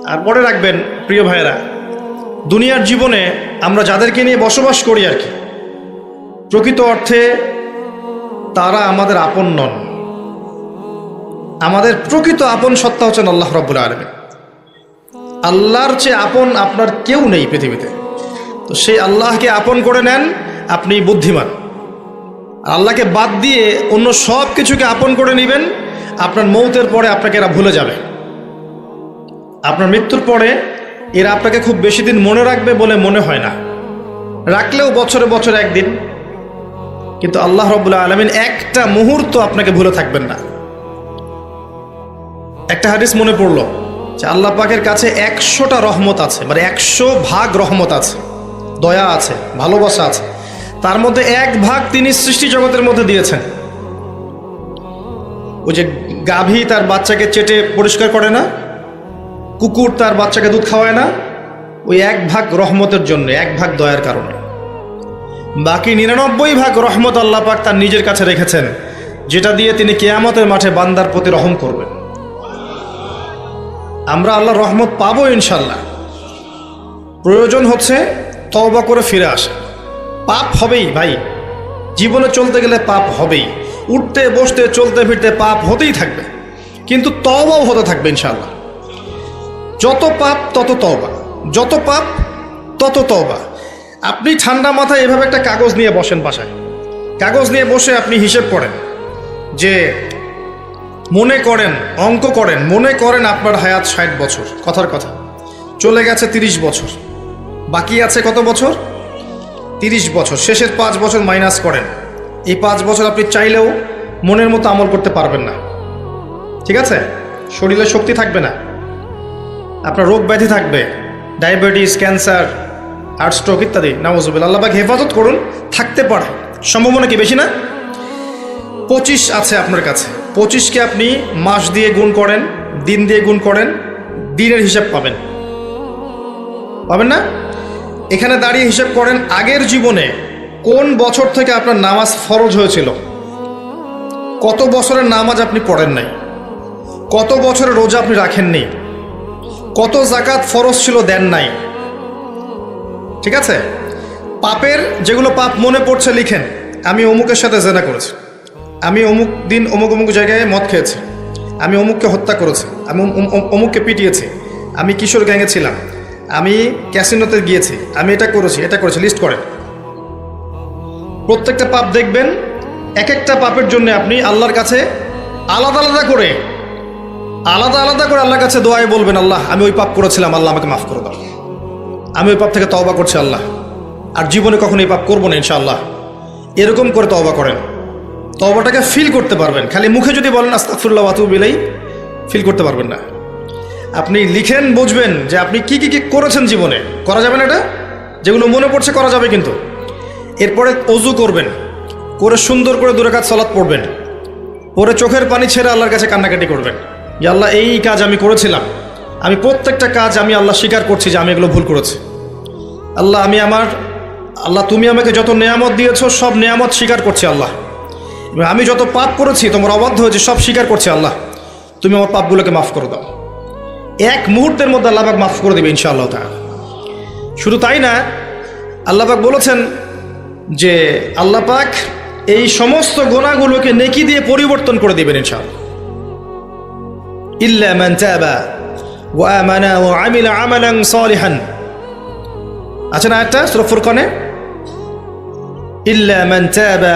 আর মনে রাখবেন প্রিয় ভাইয়েরা, দুনিয়ার জীবনে আমরা যাদেরকে নিয়ে বসবাস করি আর কি, প্রকৃত অর্থে তারা আমাদের আপন নন। আমাদের প্রকৃত আপন সত্তা হচ্ছেন আল্লাহ রাব্বুল আলামিন। আল্লাহর চেয়ে আপন আপনার কেউ নেই পৃথিবীতে। তো সেই আল্লাহকে আপন করে নেন, আপনি বুদ্ধিমান। আল্লাহকে বাদ দিয়ে অন্য সব কিছুকে আপন করে নেবেন, আপনার মৌতের পরে আপনাকে এরা ভুলে যাবে। আপনার মৃত্যুর পরে এরা আপনাকে খুব বেশি দিন মনে রাখবে বলে মনে হয় না, রাখলেও বছরে বছরে একদিন। কিন্তু আল্লাহ রাব্বুল আলামিন একটা মুহূর্ত আপনাকে ভুলে থাকবেন না। একটা হাদিস মনে পড়লো যে আল্লাহ পাকের কাছে 100টা রহমত আছে, মানে 100 ভাগ রহমত আছে, দয়া আছে, ভালোবাসা আছে। তার মধ্যে 1 ভাগ তিনি সৃষ্টি জগতের মধ্যে দিয়েছেন। ওই যে গাভী তার বাচ্চাকে চেটে পরিষ্কার করে না, কুকুর তার বাচ্চাকে দুধ খাওয়ায় না, ওই 1 ভাগ রহমতের জন্য, 1 ভাগ দয়ার কারণে। বাকি 99 ভাগ রহমত আল্লাহ পাক তার নিজের কাছে রেখেছেন, যেটা দিয়ে তিনি কিয়ামতের মাঠে বান্দার প্রতি রহম করবেন। আমরা আল্লাহর রহমত পাবো ইনশাল্লাহ। প্রয়োজন হচ্ছে তওবা করে ফিরে আসা। পাপ হবেই ভাই, জীবনে চলতে গেলে পাপ হবেই, উঠতে বসতে চলতে ফিরতে পাপ হতেই থাকবে, কিন্তু তওবাও হতে থাকবে ইনশাল্লাহ। যত পাপ তত তওবা, যত পাপ তত তওবা। আপনি ঠান্ডা মাথায় এভাবে একটা কাগজ নিয়ে বসেন বাসায়, কাগজ নিয়ে বসে আপনি হিসেব করেন যে মনে করেন, অঙ্ক করেন, মনে করেন আপনার হায়াত 60 বছর, কথার কথা চলে গেছে 30 বছর, বাকি আছে কত বছর? 30 বছর। শেষের 5 বছর মাইনাস করেন। এই 5 বছর আপনি চাইলেও মনের মতো আমল করতে পারবেন না, ঠিক আছে? শরীরে শক্তি থাকবে না, আপনার রোগ ব্যাধি থাকবে, ডায়াবেটিস, ক্যান্সার, হার্ট স্ট্রোক ইত্যাদি। নাউজুবিল্লাহ, আল্লাহ পাক হেফাজত করুন। থাকতে পারে, সম্ভাবনা কি বেশি না? 25 আছে আপনার কাছে, 25কে আপনি মাস দিয়ে গুণ করেন, দিন দিয়ে গুণ করেন, দিনের হিসাব পাবেন, পাবেন না? এখানে দাঁড়িয়ে হিসাব করেন আগের জীবনে কোন বছর থেকে আপনার নামাজ ফরজ হয়েছিল, কত বছরের নামাজ আপনি পড়েন নাই, কত বছরের রোজা আপনি রাখেননি, কত জাকাত ফরজ ছিল দেন নাই, ঠিক আছে? পাপের যেগুলো পাপ মনে পড়ছে লিখেন। আমি অমুকের সাথে জেনা করেছি, আমি অমুক দিন অমুক অমুক জায়গায় মদ খেয়েছি, আমি অমুককে হত্যা করেছি, আমি অমুককে পিটিয়েছি, আমি কিশোর গ্যাংয়ে ছিলাম, আমি ক্যাসিনোতে গিয়েছি, আমি এটা করেছি, এটা করেছি, লিস্ট করেন। প্রত্যেকটা পাপ দেখবেন, এক একটা পাপের জন্য আপনি আল্লাহর কাছে আলাদা আলাদা করে আল্লাহর কাছে দোয়ায় বলবেন, আল্লাহ আমি ওই পাপ করেছিলাম, আল্লাহ আমাকে মাফ করে দাও, আমি ওই পাপ থেকে তওবা করছি আল্লাহ, আর জীবনে কখনো এই পাপ করবো না ইনশাআল্লাহ। এরকম করে তওবা করেন, তওবাটাকে ফিল করতে পারবেন। খালি মুখে যদি বলেন আস্তাগফিরুল্লাহ ওয়া আতুবু ইলাইহি, ফিল করতে পারবেন না। আপনি লিখেন, বুঝবেন যে আপনি কি কি করেছেন জীবনে। করা যাবে না এটা, যেগুলো মনে পড়ছে করা যাবে কিন্তু। এরপরে অজু করবেন, করে সুন্দর করে 2 রাকাত সালাত পড়বেন, পরে চোখের পানি ছেড়ে আল্লাহর কাছে কান্নাকাটি করবেন যে আল্লাহ এই কাজ আমি করেছিলাম, আমি প্রত্যেকটা কাজ আমি আল্লাহ স্বীকার করছি যে আমি এগুলো ভুল করেছি। আল্লাহ তুমি আমাকে যত নেয়ামত দিয়েছো সব নেয়ামত স্বীকার করছি আল্লাহ। আমি যত পাপ করেছি, তোমার অবাধ্য হয়েছে, সব স্বীকার করছি আল্লাহ, তুমি আমার পাপগুলোকে মাফ করে দাও। 1 মুহূর্তের মধ্যে আল্লাহ পাক মাফ করে দেবে ইনশাআল্লাহ তাআলা। শুধু তাই না, আল্লাহ পাক বলেছেন যে আল্লাহ পাক এই সমস্ত গুনাহগুলোকে নেকি দিয়ে পরিবর্তন করে দিবেন ইনশাআল্লাহ। ইল্লা মান তাবা ওয়া আমানা ওয়া আমিলা আমালান সালিহান, আছে না একটা সূরা ফুরকানে, ইল্লা মান তাবা